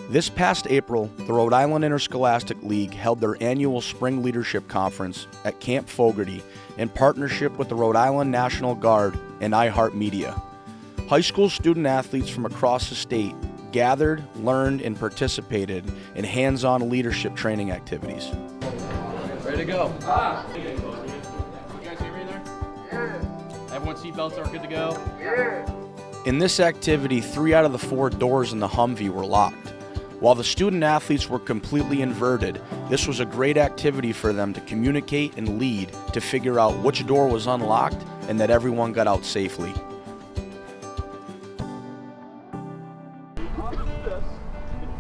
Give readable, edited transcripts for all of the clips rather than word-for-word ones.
This past April, the Rhode Island Interscholastic League held their annual Spring Leadership Conference at Camp Fogarty in partnership with the Rhode Island National Guard and iHeartRadio. High school student athletes from across the state gathered, learned, and participated in hands-on leadership training activities. Ready to go. You guys hear me there? Yeah. Everyone's seatbelts are good to go? Yeah. In this activity, 3 out of the 4 doors in the Humvee were locked. While the student athletes were completely inverted, this was a great activity for them to communicate and lead to figure out which door was unlocked and that everyone got out safely.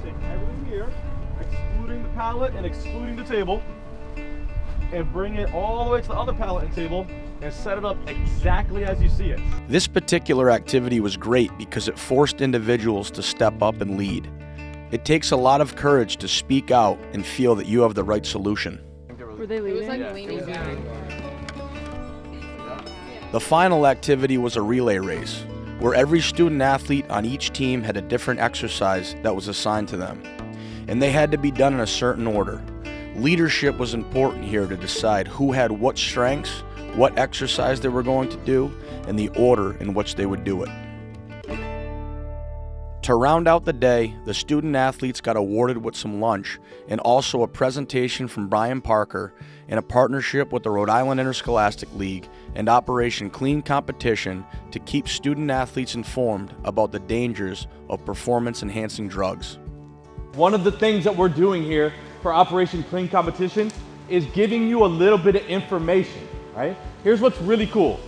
Take everything here, excluding the pallet and excluding the table, and bring it all the way to the other pallet and table and set it up exactly as you see it. This particular activity was great because it forced individuals to step up and lead. It takes a lot of courage to speak out and feel that you have the right solution. Were they leading? It was like leaning back. The final activity was a relay race, where every student athlete on each team had a different exercise that was assigned to them, and they had to be done in a certain order. Leadership was important here to decide who had what strengths, what exercise they were going to do, and the order in which they would do it. To round out the day, the student athletes got awarded with some lunch and also a presentation from Brian Parker in a partnership with the Rhode Island Interscholastic League and Operation Clean Competition to keep student athletes informed about the dangers of performance-enhancing drugs. One of the things that we're doing here for Operation Clean Competition is giving you a little bit of information, right? Here's what's really cool.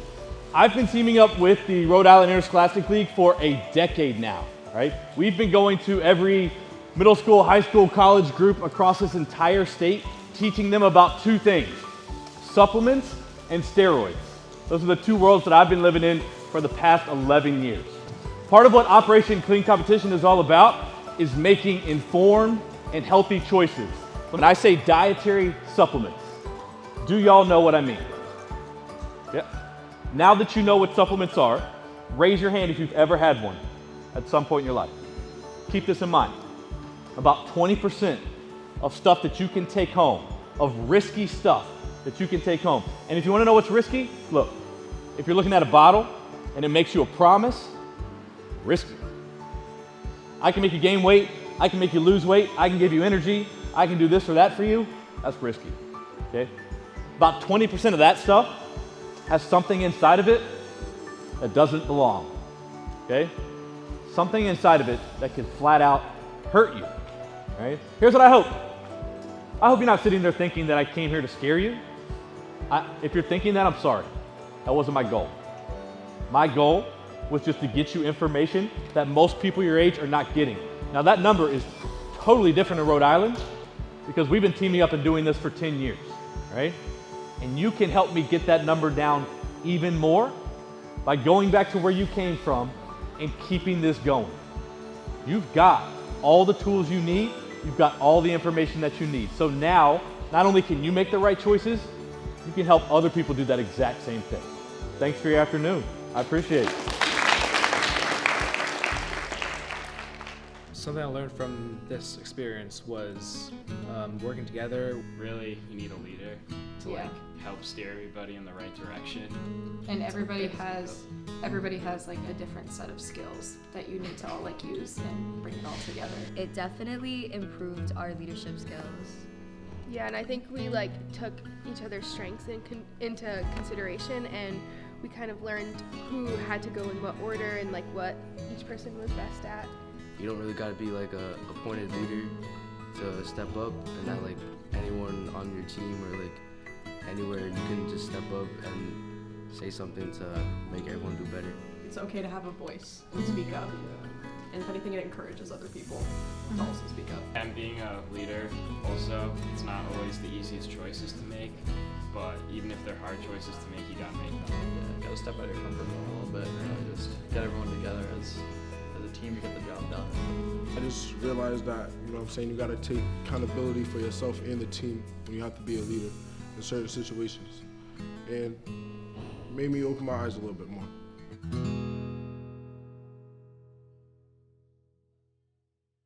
I've been teaming up with the Rhode Island Interscholastic League for a decade now. Right? We've been going to every middle school, high school, college group across this entire state, teaching them about 2 things, supplements and steroids. Those are the 2 worlds that I've been living in for the past 11 years. Part of what Operation Clean Competition is all about is making informed and healthy choices. When I say dietary supplements, do y'all know what I mean? Yep. Now that you know what supplements are, raise your hand if you've ever had one at some point in your life. Keep this in mind. About 20% of stuff that you can take home, of risky stuff that you can take home. And if you want to know what's risky, look, if you're looking at a bottle and it makes you a promise, risky. I can make you gain weight, I can make you lose weight, I can give you energy, I can do this or that for you, that's risky, okay? About 20% of that stuff has something inside of it that doesn't belong, okay? Something inside of it that can flat out hurt you, right? Here's what I hope. I hope you're not sitting there thinking that I came here to scare you. If you're thinking that, I'm sorry. That wasn't my goal. My goal was just to get you information that most people your age are not getting. Now that number is totally different in Rhode Island because we've been teaming up and doing this for 10 years, right? And you can help me get that number down even more by going back to where you came from and keeping this going. You've got all the tools you need, you've got all the information that you need. So now, not only can you make the right choices, you can help other people do that exact same thing. Thanks for your afternoon. I appreciate it. Something I learned from this experience was working together. Really, you need a leader to Yeah. help steer everybody in the right direction. And everybody has like a different set of skills that you need to all like use and bring it all together. It definitely improved our leadership skills. Yeah, and I think we like took each other's strengths into consideration, and we kind of learned who had to go in what order and like what each person was best at. You don't really got to be like a appointed leader to step up, and that like anyone on your team or like anywhere, you can just step up and say something to make everyone do better. It's okay to have a voice and speak up. And if anything, it encourages other people to also speak up. And being a leader, also, it's not always the easiest choices to make, but even if they're hard choices to make, you gotta make them. Yeah, gotta step out of your comfort zone a little bit and just get everyone together as a team to get the job done. I just realized that, you know what I'm saying, you gotta take accountability for yourself and the team when you have to be a leader in certain situations. And made me open my eyes a little bit more.